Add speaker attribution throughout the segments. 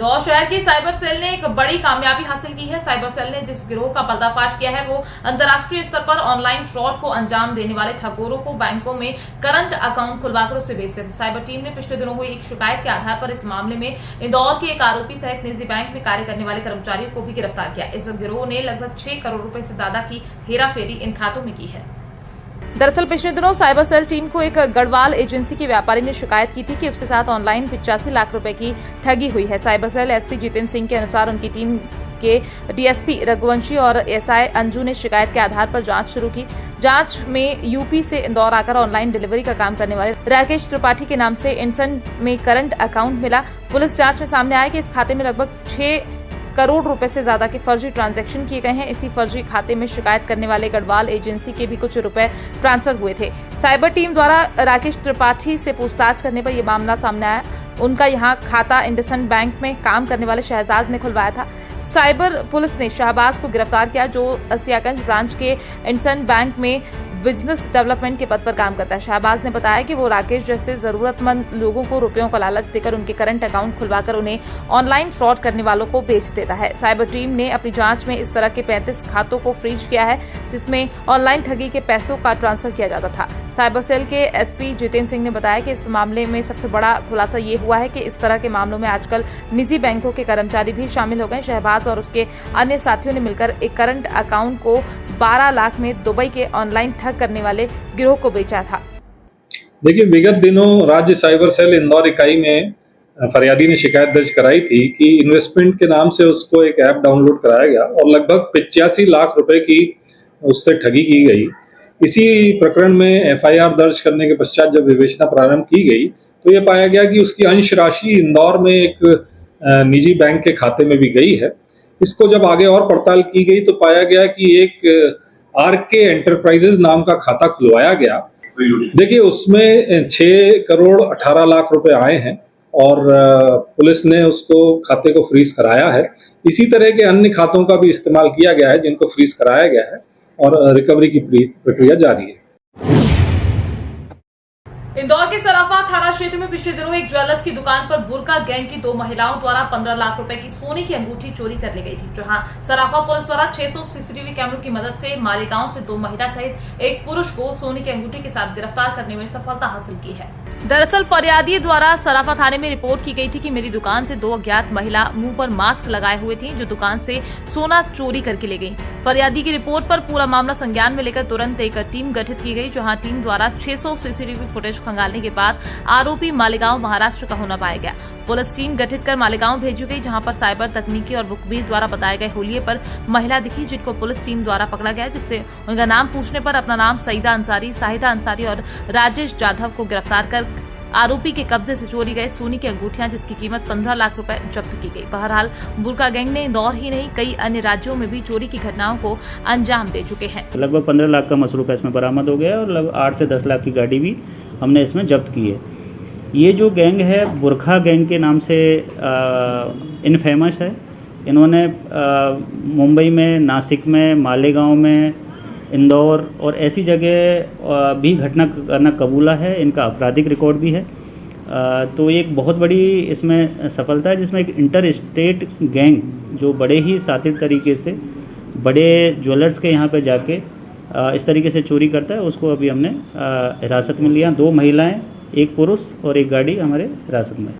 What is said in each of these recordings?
Speaker 1: इंदौर शहर के cyber cell ने एक बड़ी कामयाबी हासिल की है। साइबर सेल ने जिस गिरोह का पर्दाफाश किया है वो अंतर्राष्ट्रीय स्तर पर ऑनलाइन फ्रॉड को अंजाम देने वाले ठगोरों को बैंकों में करंट अकाउंट खुलवाकर उसे बेचते थे। साइबर टीम ने पिछले दिनों हुई एक शिकायत के आधार पर इस मामले में इंदौर के एक आरोपी सहित निजी बैंक में कार्य करने वाले कर्मचारियों को भी गिरफ्तार किया। इस गिरोह ने लगभग 6 करोड़ रुपए से ज्यादा की हेराफेरी इन खातों में की है। दरअसल पिछले दिनों साइबर सेल टीम को एक गढ़वाल एजेंसी के व्यापारी ने शिकायत की थी कि उसके साथ ऑनलाइन 85 लाख रुपए की ठगी हुई है। Cyber cell SP Jitendra Singh के अनुसार उनकी टीम के डीएसपी रघुवंशी और एसआई अंजू ने शिकायत के आधार पर जांच शुरू की। जांच में यूपी से इंदौर आकर ऑनलाइन डिलीवरी का काम करने वाले राकेश त्रिपाठी के नाम से इंसन में करंट अकाउंट मिला। पुलिस जांच में सामने आया कि इस खाते में लगभग 6 करोड़ रुपए से ज्यादा के फर्जी ट्रांजैक्शन किए गए हैं। इसी फर्जी खाते में शिकायत करने वाले गढ़वाल एजेंसी के भी कुछ रुपए ट्रांसफर हुए थे। साइबर टीम द्वारा राकेश त्रिपाठी से पूछताछ करने पर यह मामला सामने आया। उनका यहां खाता इंडसइंड बैंक में काम करने वाले शहजाद ने खुलवाया था। साइबर पुलिस ने शहबाज को गिरफ्तार किया जो सियागंज ब्रांच के इंडसइंड बैंक में बिजनेस डेवलपमेंट के पद पर काम करता है। शहबाज ने बताया कि वो राकेश जैसे जरूरतमंद लोगों को रुपयों का लालच देकर उनके करंट अकाउंट खुलवाकर उन्हें ऑनलाइन फ्रॉड करने वालों को बेच देता है। साइबर टीम ने अपनी जांच में इस तरह के 35 खातों को फ्रीज किया है जिसमें ऑनलाइन ठगी के पैसों का ट्रांसफर किया जाता था। साइबर सेल के एसपी जितेंद्र सिंह ने बताया कि इस मामले में सबसे बड़ा खुलासा ये हुआ है कि इस तरह के मामलों में आजकल निजी बैंकों के कर्मचारी भी शामिल हो गए। शहबाज और उसके अन्य साथियों ने मिलकर एक करंट अकाउंट को 12 लाख में दुबई के ऑनलाइन ठग करने वाले गिरोह को बेचा था।
Speaker 2: देखिए, विगत दिनों राज्य साइबर सेल इंदौर इकाई में फरियादी ने शिकायत दर्ज कराई थी कि इन्वेस्टमेंट के नाम से उसको एक ऐप डाउनलोड कराया गया और लगभग 85 लाख रुपए की उससे ठगी की गई। इसी प्रकरण में एफआईआर दर्ज करने के पश्चात जब विवेचना प्रारंभ की गई तो यह पाया गया कि उसकी अंश राशि इंदौर में एक निजी बैंक के खाते में भी गई है। इसको जब आगे और पड़ताल की गई तो पाया गया कि एक आरके एंटरप्राइजेज नाम का खाता खुलवाया गया। देखिए, उसमें 6 करोड़ 18 लाख रुपए आए हैं और पुलिस ने उसको खाते को फ्रीज कराया है। इसी तरह के अन्य खातों का भी इस्तेमाल किया गया है जिनको फ्रीज कराया गया है और रिकवरी की प्रक्रिया जारी है।
Speaker 1: इंदौर के सराफा थाना क्षेत्र में पिछले दिनों एक ज्वेलर्स की दुकान पर बुर्का गैंग की 2 महिलाओं द्वारा 15 लाख रुपए की सोने की अंगूठी चोरी कर ली गई थी। जहां सराफा पुलिस द्वारा 600 सीसीटीवी कैमरों की मदद से मालेगांव से 2 महिला सहित एक पुरुष को सोने की अंगूठी के साथ गिरफ्तार करने में सफलता हासिल की है। दरअसल फरियादी द्वारा सराफा थाने में रिपोर्ट की गई थी कि मेरी दुकान से 2 अज्ञात महिला मुंह पर मास्क लगाए हुए थी जो दुकान से सोना चोरी करके ले गई। फरियादी की रिपोर्ट पर पूरा मामला संज्ञान में लेकर तुरंत एक टीम गठित की गई। जहां टीम द्वारा 600 सीसीटीवी फुटेज खंगालने के बाद आरोपी मालेगांव महाराष्ट्र का होना पाया गया। पुलिस टीम गठित कर मालेगांव भेजी गई जहां पर साइबर तकनीकी और बुकबीर द्वारा बताए गए हुलिये पर महिला दिखी जिनको पुलिस टीम द्वारा पकड़ा गया, जिससे उनका नाम पूछने पर अपना नाम सईदा अंसारी, साहिदा अंसारी और राजेश जाधव को गिरफ्तार कर आरोपी के कब्जे से चोरी गए सोने की अंगूठियां जिसकी कीमत 15 लाख रुपए जब्त की गई। बहरहाल बुर्का गैंग ने इंदौर ही नहीं कई अन्य राज्यों में भी चोरी की घटनाओं को अंजाम दे चुके हैं।
Speaker 3: लगभग 15 लाख का मसरूका इसमें बरामद हो गया और लगभग 8 से 10 लाख की गाड़ी भी हमने इसमें जब्त की है। ये जो गैंग है बुर्का गैंग के नाम से इनफेमस है। इन्होंने मुंबई में, नासिक में, मालेगांव में, इंदौर और ऐसी जगह भी घटना करना कबूला है। इनका आपराधिक रिकॉर्ड भी है। तो एक बहुत बड़ी इसमें सफलता है जिसमें एक इंटर स्टेट गैंग जो बड़े ही सातिर तरीके से बड़े ज्वेलर्स के यहाँ पे जाके इस तरीके से चोरी करता है, उसको अभी हमने हिरासत में लिया। 2 महिलाएं, 1 पुरुष और 1 गाड़ी हमारे हिरासत में।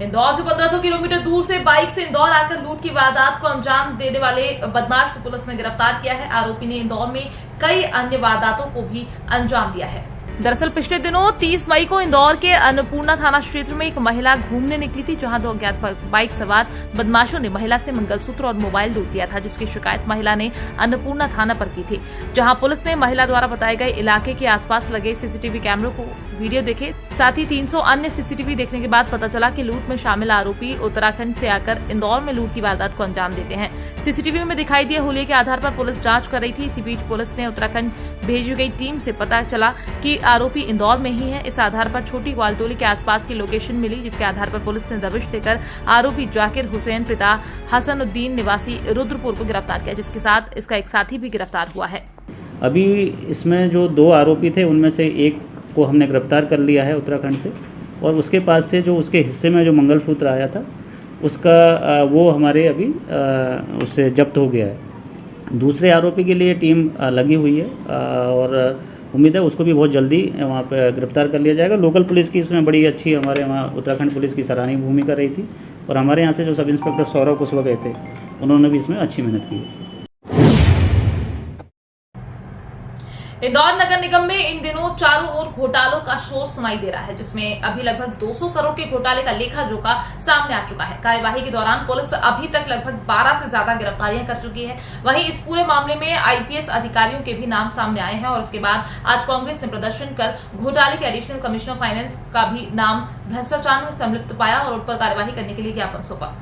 Speaker 1: इंदौर से 1500 किलोमीटर दूर से बाइक से इंदौर आकर लूट की वारदात को अंजाम देने वाले बदमाश को पुलिस ने गिरफ्तार किया है। आरोपी ने इंदौर में कई अन्य वारदातों को भी अंजाम दिया है। दरअसल पिछले दिनों 30 मई को इंदौर के अन्नपूर्णा थाना क्षेत्र में एक महिला घूमने निकली थी जहां 2 अज्ञात बाइक सवार बदमाशों ने महिला से मंगलसूत्र और मोबाइल लूट लिया था, जिसकी शिकायत महिला ने अन्नपूर्णा थाना पर की थी। जहां पुलिस ने महिला द्वारा बताए गए इलाके के आसपास लगे सीसीटीवी कैमरों को वीडियो देखे, साथ ही 300 अन्य सीसीटीवी देखने के बाद पता चला कि लूट में शामिल आरोपी उत्तराखंड से आकर इंदौर में लूट की वारदात को अंजाम देते हैं। सीसीटीवी में दिखाई दिए हुलिये के आधार पर पुलिस जांच कर रही थी। इसी बीच पुलिस ने उत्तराखंड भेजी गई टीम से पता चला कि आरोपी इंदौर में ही है। इस आधार पर छोटी ग्वालटोली के आसपास की लोकेशन मिली, जिसके आधार पर पुलिस ने दबिश देकर आरोपी जाकिर हुसैन पिता हसनुद्दीन निवासी रुद्रपुर को गिरफ्तार किया, जिसके साथ इसका एक साथी भी गिरफ्तार हुआ है।
Speaker 3: अभी इसमें जो 2 आरोपी थे उनमें से एक को हमने गिरफ्तार कर लिया है उत्तराखंड से और उसके पास से जो उसके हिस्से में जो मंगलसूत्र आया था उसका वो हमारे अभी उससे जब्त हो गया है। दूसरे आरोपी के लिए टीम लगी हुई है और उम्मीद है उसको भी बहुत जल्दी वहाँ पे गिरफ्तार कर लिया जाएगा। लोकल पुलिस की इसमें बड़ी अच्छी, हमारे वहाँ उत्तराखंड पुलिस की सराहनीय भूमिका रही थी और हमारे यहाँ से जो सब इंस्पेक्टर सौरभ कुशवाहा गए थे उन्होंने भी इसमें अच्छी मेहनत की है।
Speaker 1: इंदौर नगर निगम में इन दिनों चारों ओर घोटालों का शोर सुनाई दे रहा है, जिसमें अभी लगभग 200 करोड़ के घोटाले का लेखा जोखा सामने आ चुका है। कार्यवाही के दौरान पुलिस अभी तक लगभग 12 से ज्यादा गिरफ्तारियां कर चुकी है। वहीं इस पूरे मामले में आईपीएस अधिकारियों के भी नाम सामने आए हैं और उसके बाद आज कांग्रेस ने प्रदर्शन कर घोटाले के एडिशनल कमिश्नर फाइनेंस का भी नाम भ्रष्टाचार में संलिप्त पाया और उन पर कार्यवाही करने के लिए ज्ञापन सौंपा।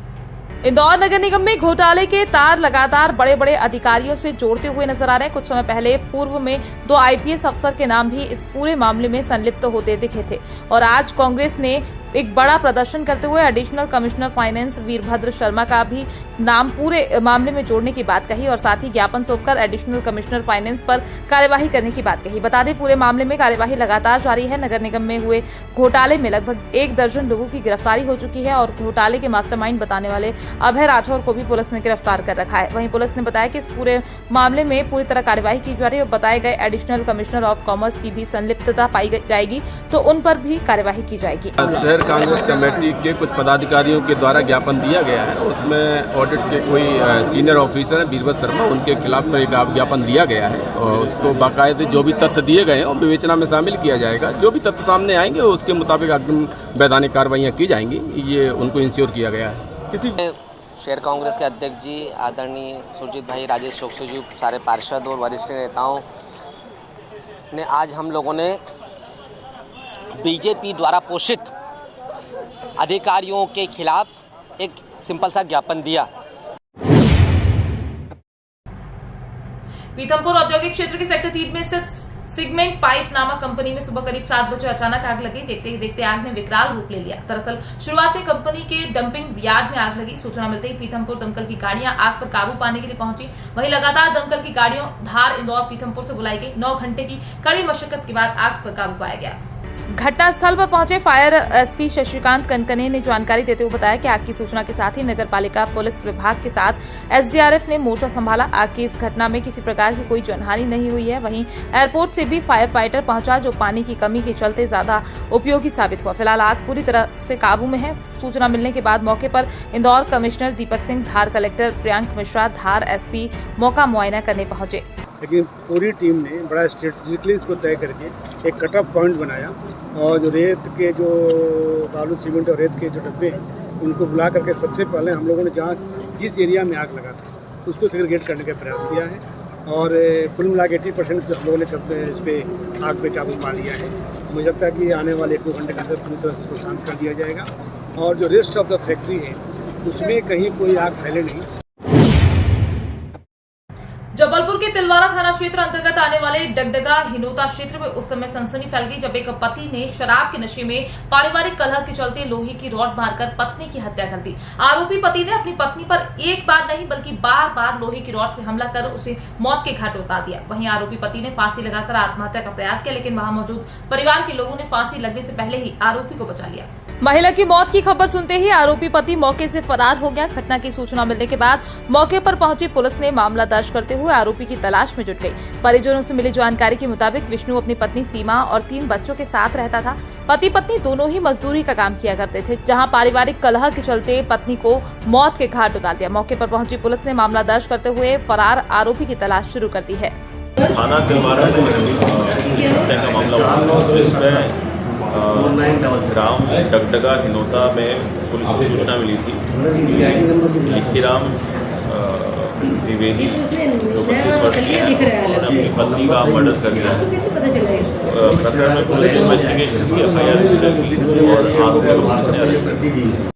Speaker 1: इंदौर नगर निगम में घोटाले के तार लगातार बड़े बड़े अधिकारियों से जोड़ते हुए नजर आ रहे हैं। कुछ समय पहले पूर्व में 2 आईपीएस अफसर के नाम भी इस पूरे मामले में संलिप्त होते दिखे थे और आज कांग्रेस ने एक बड़ा प्रदर्शन करते हुए additional commissioner finance Virbhadra Sharma का भी नाम पूरे मामले में जोड़ने की बात कही और साथ ही ज्ञापन सौंपकर एडिशनल कमिश्नर फाइनेंस पर कार्यवाही करने की बात कही। बता दें, पूरे मामले में कार्यवाही लगातार जारी है। नगर निगम में हुए घोटाले में लगभग 1 दर्जन लोगों की गिरफ्तारी हो चुकी है और घोटाले के मास्टरमाइंड बताने वाले अभय राठौर को भी पुलिस ने गिरफ्तार कर रखा है। वहीं पुलिस ने बताया कि इस पूरे मामले में पूरी तरह कार्यवाही की जा रही है और बताए गए एडिशनल कमिश्नर ऑफ कॉमर्स की भी संलिप्तता पाई जाएगी तो उन पर भी कार्यवाही की जाएगी।
Speaker 4: शहर कांग्रेस कमेटी के कुछ पदाधिकारियों के द्वारा ज्ञापन दिया गया है, उसमें ऑडिट के कोई सीनियर ऑफिसर है वीरभद्र शर्मा, उनके खिलाफ एक ज्ञापन दिया गया है और उसको बाकायदे जो भी तथ्य दिए गए हैं और विवेचना में शामिल किया जाएगा। जो भी तथ्य सामने आएंगे उसके मुताबिक अग्रिम वैधानिक कार्रवाइयाँ की जाएंगी, ये उनको इंश्योर किया गया है। किसी
Speaker 5: शहर कांग्रेस के अध्यक्ष जी आदरणीय सुरजीत भाई, राजेश चौकसी जी, सारे पार्षद और वरिष्ठ नेताओं ने आज हम लोगों ने बीजेपी द्वारा पोषित अधिकारियों के खिलाफ एक सिंपल सा ज्ञापन दिया।
Speaker 1: पीथमपुर औद्योगिक क्षेत्र के सेक्टर 3 में स्थित सिगमेंट पाइप नामक कंपनी में सुबह करीब 7 बजे अचानक आग लगी। देखते ही देखते आग ने विकराल रूप ले लिया। दरअसल शुरुआत में कंपनी के डंपिंग यार्ड में आग लगी। सूचना मिलते ही पीथमपुर दमकल की गाड़ियां आग पर काबू पाने के लिए पहुंची। वहीं लगातार दमकल की गाड़ियों धार, इंदौर, पीथमपुर से बुलाई गई। 9 घंटे की कड़ी मशक्कत के बाद आग पर काबू पाया गया। घटनास्थल पर पहुंचे फायर एसपी शशिकांत कनकने ने जानकारी देते हुए बताया कि आग की सूचना के साथ ही नगर पालिका पुलिस विभाग के साथ एसडीआरएफ ने मोर्चा संभाला। आग की इस घटना में किसी प्रकार की कोई जनहानि नहीं हुई है। वहीं एयरपोर्ट से भी फायर फाइटर पहुंचा, जो पानी की कमी के चलते ज्यादा उपयोगी साबित हुआ। फिलहाल आग पूरी तरह से काबू में है। सूचना मिलने के बाद मौके पर इंदौर कमिश्नर दीपक सिंह, धार कलेक्टर प्रियांक मिश्रा, धार एसपी मौका मुआयना करने पहुंचे।
Speaker 6: लेकिन पूरी टीम ने बड़ा स्ट्रेटेजिकली इसको तय करके एक कट ऑफ पॉइंट बनाया और जो रेत के जो बालू सीमेंट और रेत के जो डब्बे हैं उनको बुला करके सबसे पहले हम लोगों ने जहाँ जिस एरिया में आग लगा था उसको सेग्रीगेट करने का प्रयास किया है और कुल मिला के 80% हम लोगों ने इस पर आग पे काबू पा लिया है। मुझे लगता है कि आने वाले 1-2 घंटे के अंदर पूरी तरह से इसको शांत कर दिया जाएगा और जो रेस्ट ऑफ द फैक्ट्री है उसमें कहीं कोई आग फैले नहीं।
Speaker 1: जबलपुर के तिलवारा थाना क्षेत्र अंतर्गत आने वाले डगडगा हिनोता क्षेत्र में उस समय सनसनी फैल गई जब एक पति ने शराब के नशे में पारिवारिक कलह के चलते लोहे की रॉड मारकर पत्नी की हत्या कर दी। आरोपी पति ने अपनी पत्नी पर एक बार नहीं बल्कि बार लोहे की रॉड से हमला कर उसे मौत के घाट उतार दिया। वहीं आरोपी पति ने फांसी लगाकर आत्महत्या का प्रयास किया, लेकिन वहां मौजूद परिवार के लोगों ने फांसी लगने से पहले ही आरोपी को बचा लिया। महिला की मौत की खबर सुनते ही आरोपी पति मौके से फरार हो गया। घटना की सूचना मिलने के बाद मौके पर पहुंची पुलिस ने मामला दर्ज करते हुए आरोपी की तलाश में जुट गई। परिजनों से मिली जानकारी के मुताबिक विष्णु अपनी पत्नी सीमा और 3 बच्चों के साथ रहता था। पति पत्नी दोनों ही मजदूरी का काम किया करते थे, जहां पारिवारिक कलह के चलते पत्नी को मौत के घाट उतार दिया। मौके पर पहुंची पुलिस ने मामला दर्ज करते हुए फरार आरोपी की तलाश शुरू कर दी है।
Speaker 7: थाना तिलवारा हत्या का मामला हुआ, ग्राम डगडगा हिनोता में पुलिस को सूचना मिली थी। लिखीराम द्विवेदी जो 25 वर्षीय है अपनी पत्नी का मर्डर कर दिया है। प्रकरण में पुलिस ने इन्वेस्टिगेशन की, FIR रजिस्टर की और आरोपी को पुलिस ने अरेस्ट कर दिया।